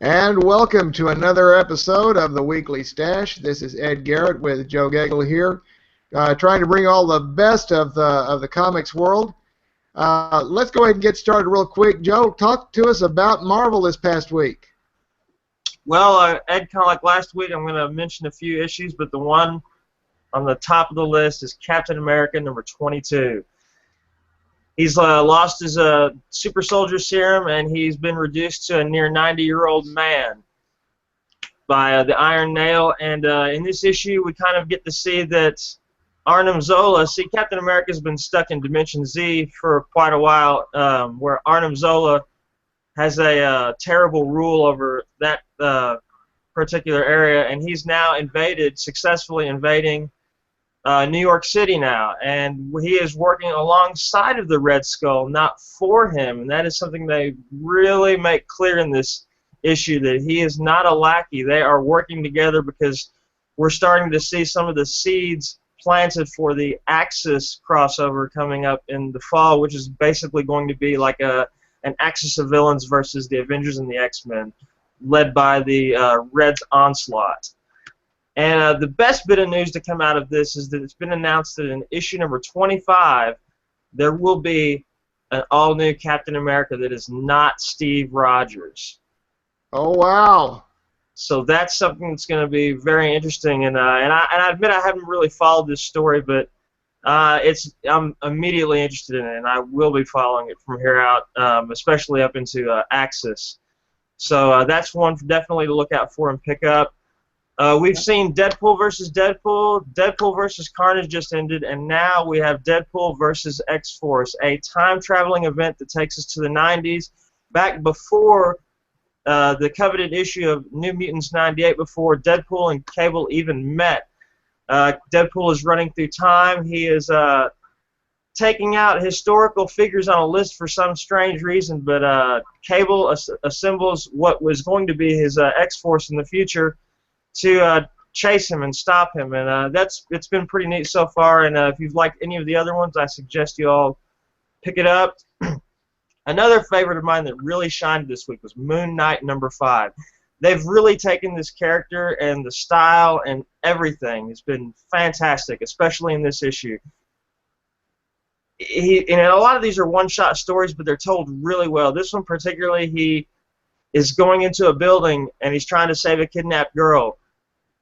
And welcome to another episode of the Weekly Stash. This is Ed Garrett with Joe Gagel here, trying to bring all the best of the comics world. Let's go ahead and get started real quick. Joe, talk to us about Marvel this past week. Well, Ed, kind of like last week, I'm going to mention a few issues, but the one on the top of the list is Captain America number 22. He's lost his super soldier serum, and he's been reduced to a near 90-year-old man by the Iron Nail. And in this issue, we kind of get to see that Arnim Zola, Captain America's been stuck in Dimension Z for quite a while, where Arnim Zola has a terrible rule over that particular area, and he's now successfully invading New York City now, and he is working alongside of the Red Skull, not for him, and that is something they really make clear in this issue, that he is not a lackey. They are working together because we're starting to see some of the seeds planted for the Axis crossover coming up in the fall, which is basically going to be like an Axis of villains versus the Avengers and the X-Men, led by the Red's Onslaught. And the best bit of news to come out of this is that it's been announced that in issue number 25, there will be an all-new Captain America that is not Steve Rogers. Oh, wow. So that's something that's going to be very interesting. And I admit I haven't really followed this story, but I'm immediately interested in it, and I will be following it from here out, especially up into Axis. So that's one definitely to look out for and pick up. We've seen Deadpool versus Deadpool. Deadpool versus Carnage just ended, and now we have Deadpool versus X-Force, a time-traveling event that takes us to the 90s, back before the coveted issue of New Mutants 98, before Deadpool and Cable even met. Deadpool is running through time. He is taking out historical figures on a list for some strange reason, but Cable assembles what was going to be his X-Force in the future to chase him and stop him, and it's been pretty neat so far. And if you've liked any of the other ones, I suggest you all pick it up. Another favorite of mine that really shined this week was Moon Knight number 5. They've really taken this character and the style and everything. It's been fantastic, especially in this issue. And a lot of these are one-shot stories, but they're told really well. This one particularly, he is going into a building and he's trying to save a kidnapped girl.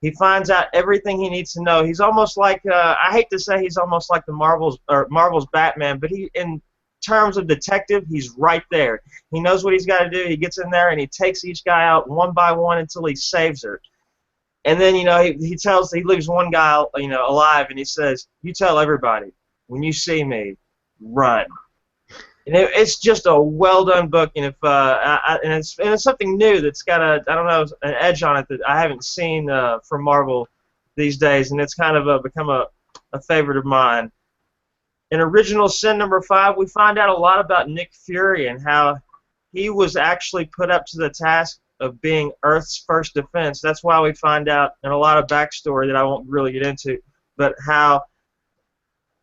He finds out everything he needs to know. He's almost like I hate to say he's almost like the Marvel's Batman, but in terms of detective, he's right there. He knows what he's got to do. He gets in there and he takes each guy out one by one until he saves her. And then he leaves one guy alive, and he says, "You tell everybody when you see me, run." And it's just a well-done book, and it's something new that's got an edge on it that I haven't seen from Marvel these days, and it's kind of become a favorite of mine. In Original Sin number 5, we find out a lot about Nick Fury and how he was actually put up to the task of being Earth's first defense. That's why we find out in a lot of backstory that I won't really get into, but how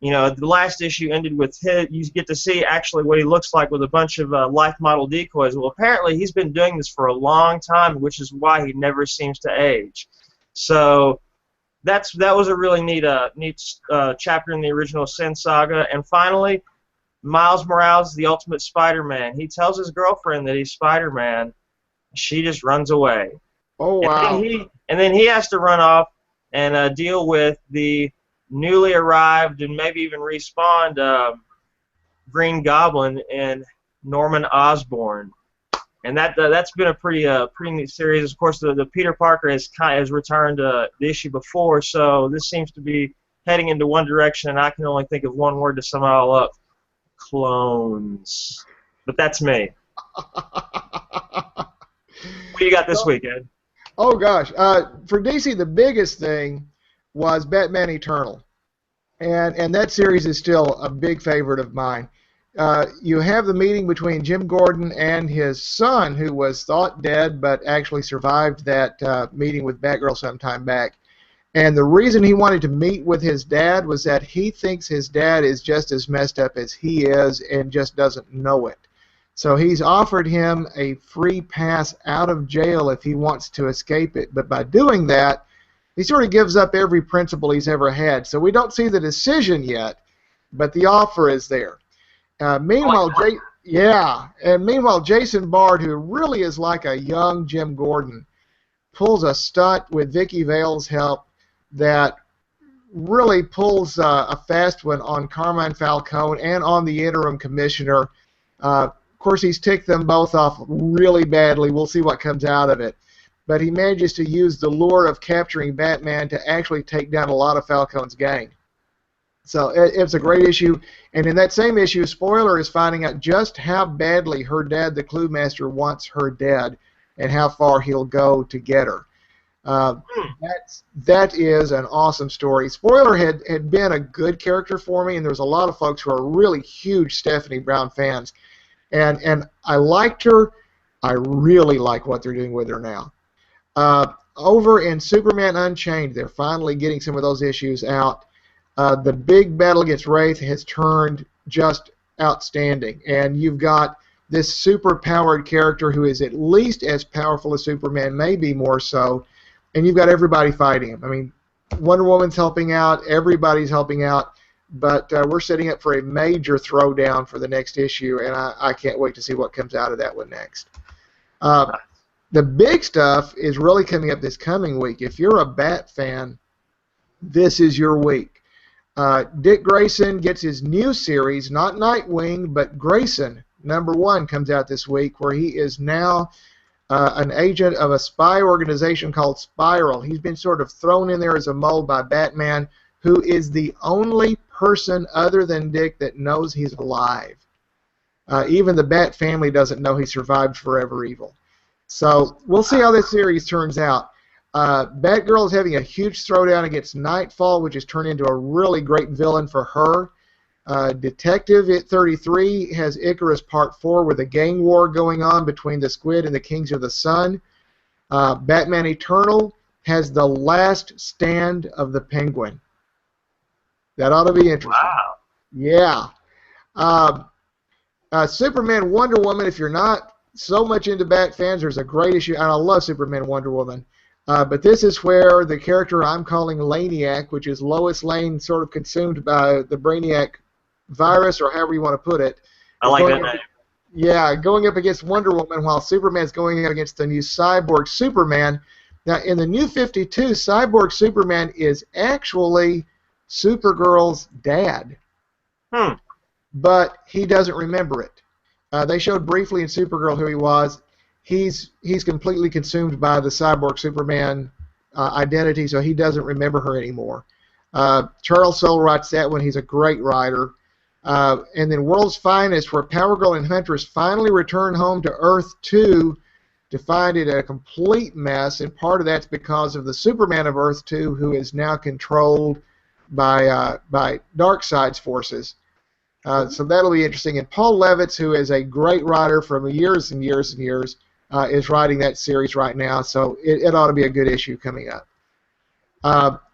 the last issue ended with you get to see actually what he looks like with a bunch of life model decoys. Well, apparently he's been doing this for a long time, which is why he never seems to age. So that was a really neat chapter in the Original Sin saga. And finally, Miles Morales, the Ultimate Spider-Man. He tells his girlfriend that he's Spider-Man. She just runs away. Oh, wow. And then he has to run off and deal with the newly arrived and maybe even respawned Green Goblin and Norman Osborn, and that's been a pretty neat series. Of course, the Peter Parker has returned the issue before, so this seems to be heading into one direction, and I can only think of one word to sum it all up: clones. But that's me. What do you got this week, Ed? Oh gosh, for DC the biggest thing was Batman Eternal, and that series is still a big favorite of mine. You have the meeting between Jim Gordon and his son, who was thought dead but actually survived that meeting with Batgirl some time back. And the reason he wanted to meet with his dad was that he thinks his dad is just as messed up as he is and just doesn't know it. So he's offered him a free pass out of jail if he wants to escape it. But by doing that, he sort of gives up every principle he's ever had. So we don't see the decision yet, but the offer is there. Meanwhile, meanwhile, Jason Bard, who really is like a young Jim Gordon, pulls a stunt with Vicky Vale's help that really pulls a fast one on Carmine Falcone and on the interim commissioner. Of course, he's ticked them both off really badly. We'll see what comes out of it. But he manages to use the lure of capturing Batman to actually take down a lot of Falcone's gang. So it's a great issue. And in that same issue, Spoiler is finding out just how badly her dad, the Clue Master, wants her dead and how far he'll go to get her. That is an awesome story. Spoiler had been a good character for me, and there's a lot of folks who are really huge Stephanie Brown fans. And I liked her. I really like what they're doing with her now. Over in Superman Unchained, they're finally getting some of those issues out. The big battle against Wraith has turned just outstanding. And you've got this super-powered character who is at least as powerful as Superman, maybe more so, and you've got everybody fighting him. I mean, Wonder Woman's helping out, everybody's helping out, but we're setting up for a major throwdown for the next issue, and I can't wait to see what comes out of that one next. The big stuff is really coming up this coming week. If you're a Bat fan, this is your week. Dick Grayson gets his new series, not Nightwing, but Grayson, #1, comes out this week, where he is now an agent of a spy organization called Spiral. He's been sort of thrown in there as a mole by Batman, who is the only person other than Dick that knows he's alive. Even the Bat family doesn't know he survived Forever Evil. So we'll see how this series turns out. Batgirl is having a huge throwdown against Nightfall, which has turned into a really great villain for her. Detective at 33 has Icarus Part 4 with a gang war going on between the Squid and the Kings of the Sun. Batman Eternal has The Last Stand of the Penguin. That ought to be interesting. Wow. Yeah. Superman Wonder Woman, if you're not so much into Bat fans, there's a great issue, and I love Superman Wonder Woman. But this is where the character I'm calling Laniac, which is Lois Lane sort of consumed by the Brainiac virus, or however you want to put it. I like that name. Yeah, going up against Wonder Woman while Superman's going up against the new Cyborg Superman. Now, in the New 52, Cyborg Superman is actually Supergirl's dad. But he doesn't remember it. They showed briefly in Supergirl who he was. He's completely consumed by the Cyborg Superman identity, so he doesn't remember her anymore. Charles Soule writes that one. He's a great writer. And then World's Finest, where Power Girl and Huntress finally return home to Earth 2 to find it a complete mess, and part of that's because of the Superman of Earth 2, who is now controlled by Darkseid's forces. So that'll be interesting. And Paul Levitz, who is a great writer from years and years and years, is writing that series right now, so it ought to be a good issue coming up.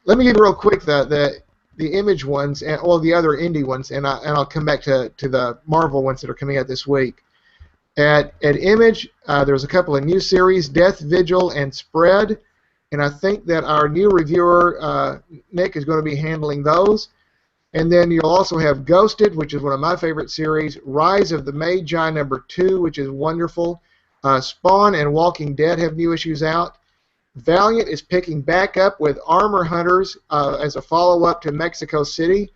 Let me give you real quick the Image ones and all the other indie ones, and I'll come back to the Marvel ones that are coming out this week. At Image, there's a couple of new series, Death Vigil and Spread, and I think that our new reviewer, Nick, is going to be handling those. And then you'll also have Ghosted, which is one of my favorite series, Rise of the Magi #2, which is wonderful. Spawn and Walking Dead have new issues out. Valiant is picking back up with Armor Hunters as a follow-up to Mexico City.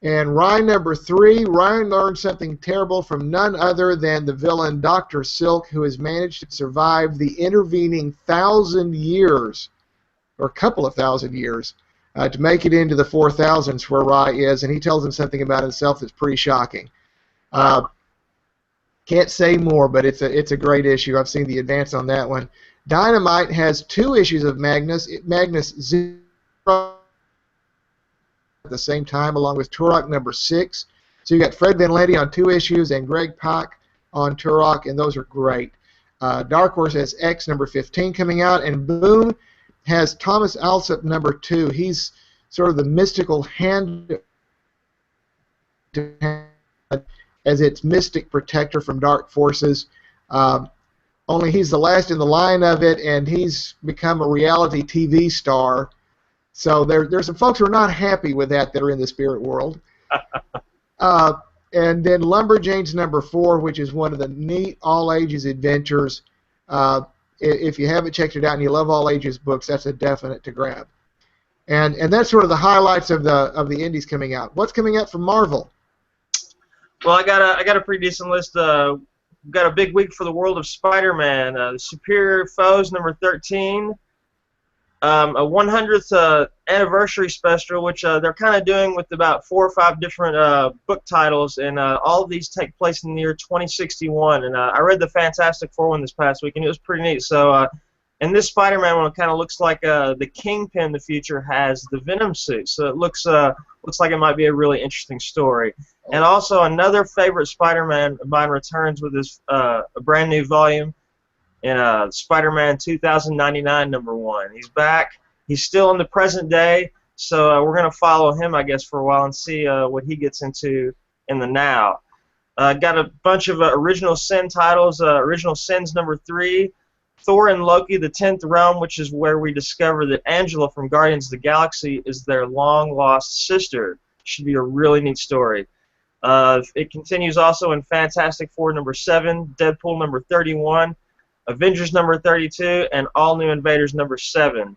And Ryan #3, Ryan learned something terrible from none other than the villain Dr. Silk, who has managed to survive the intervening 1,000 years, or a couple of thousand years, to make it into the 4000s where Rye is, and he tells him something about himself that's pretty shocking. Can't say more, but it's a great issue. I've seen the advance on that one. Dynamite has 2 issues of Magnus. Magnus 0 at the same time, along with Turok #6. So you got Fred Van Lente on 2 issues and Greg Pak on Turok, and those are great. Dark Horse has X #15 coming out, and Boom has Thomas Alsop #2. He's sort of the mystical hand as its mystic protector from dark forces. Only he's the last in the line of it, and he's become a reality TV star. So there's some folks who are not happy with that are in the spirit world. And then Lumberjanes #4, which is one of the neat all-ages adventures. If you haven't checked it out and you love all-ages books, that's a definite to grab. And that's sort of the highlights of the indies coming out. What's coming out from Marvel? Well, I got a pretty decent list. Got a big week for the world of Spider-Man. Superior Foes #13. A 100th anniversary special, which they're kind of doing with about 4 or 5 different book titles, and all of these take place in the year 2061. And I read the Fantastic Four one this past week, and it was pretty neat. So, and this Spider-Man one kind of looks like the Kingpin in the future has the Venom suit, so it looks like it might be a really interesting story. And also another favorite Spider-Man of mine returns with this a brand new volume in Spider-Man 2099 #1. He's back. He's still in the present day, so we're going to follow him, I guess, for a while and see what he gets into in the now. Got a bunch of Original Sin titles. Original Sins #3. Thor and Loki, the 10th Realm, which is where we discover that Angela from Guardians of the Galaxy is their long-lost sister. Should be a really neat story. It continues also in Fantastic Four #7, Deadpool #31, Avengers #32, and All New Invaders #7.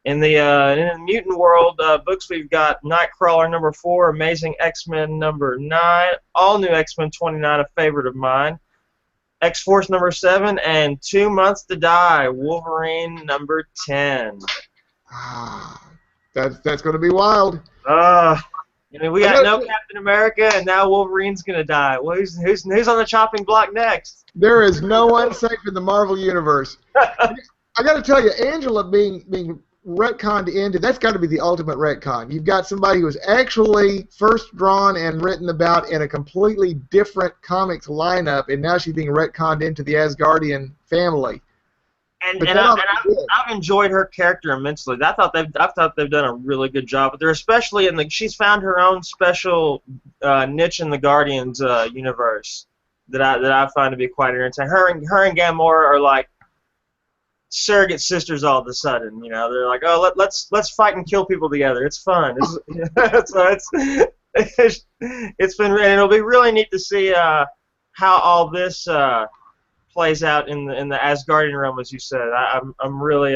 In the mutant world books, we've got Nightcrawler #4, Amazing X-Men #9, All New X-Men 29, a favorite of mine, X-Force #7, and 2 Months to Die, Wolverine #10. That's going to be wild. We got no Captain America, and now Wolverine's going to die. Well, who's on the chopping block next? There is no one safe in the Marvel Universe. I got to tell you, Angela being retconned into, that's got to be the ultimate retcon. You've got somebody who was actually first drawn and written about in a completely different comics lineup, and now she's being retconned into the Asgardian family. And I've enjoyed her character immensely. I thought they've done a really good job with her, especially she's found her own special niche in the Guardians universe that I find to be quite interesting. Her and Gamora are like surrogate sisters all of a sudden. They're like, oh, let's fight and kill people together. It's fun. So it's been, and it'll be really neat to see how all this plays out in the Asgardian realm, as you said. I'm really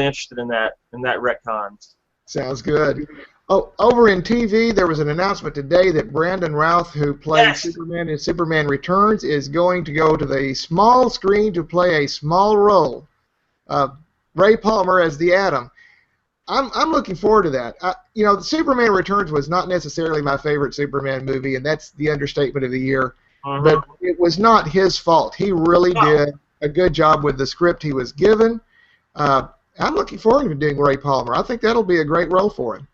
interested in that retcon. Sounds good. Oh, over in TV, there was an announcement today that Brandon Routh, who played Superman in Superman Returns, is going to go to the small screen to play a small role. Ray Palmer as the Atom. I'm looking forward to that. Superman Returns was not necessarily my favorite Superman movie, and that's the understatement of the year. But it was not his fault. He really did a good job with the script he was given. I'm looking forward to doing Ray Palmer. I think that'll be a great role for him.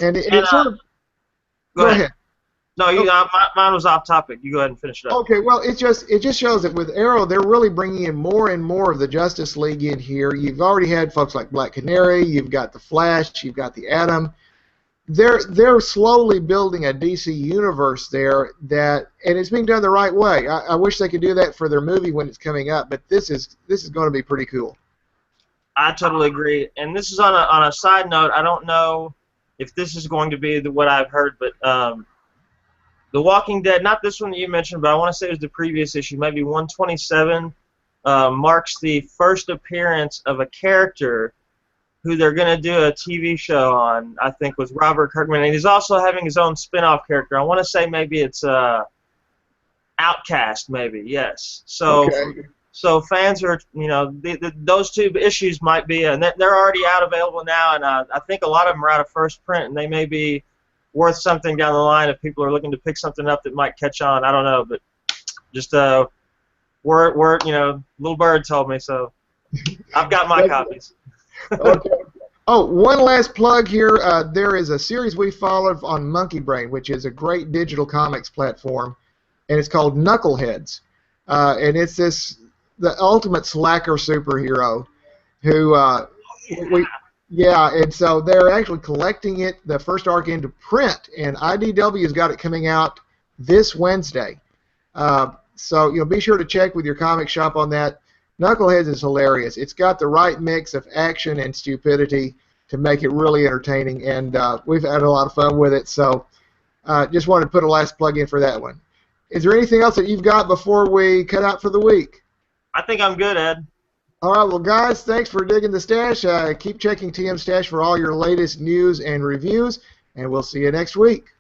And it sort of... Go ahead. No, mine was off topic. You go ahead and finish it up. Okay, well, it just shows that with Arrow, they're really bringing in more and more of the Justice League in here. You've already had folks like Black Canary, you've got the Flash, you've got the Atom. They're slowly building a DC universe there and it's being done the right way. I wish they could do that for their movie when it's coming up, but this is going to be pretty cool. I totally agree. And this is on a side note. I don't know if this is going to be what I've heard, but The Walking Dead, not this one that you mentioned, but I want to say it was the previous issue, maybe 127, marks the first appearance of a character who they're going to do a TV show on, I think, with Robert Kirkman. And he's also having his own spin-off character. I want to say maybe it's Outcast, maybe, yes. So so fans are, those two issues might be, and they're already available now, and I think a lot of them are out of first print, and they may be worth something down the line if people are looking to pick something up that might catch on. I don't know, but just word, little bird told me, so I've got my copies. Okay. Oh, one last plug here. There is a series we follow on Monkey Brain, which is a great digital comics platform, and it's called Knuckleheads. And it's the ultimate slacker superhero who and so they're actually collecting the first arc into print, and IDW has got it coming out this Wednesday. So be sure to check with your comic shop on that. Knuckleheads is hilarious. It's got the right mix of action and stupidity to make it really entertaining, and we've had a lot of fun with it. So just wanted to put a last plug in for that one. Is there anything else that you've got before we cut out for the week? I think I'm good, Ed. All right, well, guys, thanks for digging the stash. Keep checking TM Stash for all your latest news and reviews, and we'll see you next week.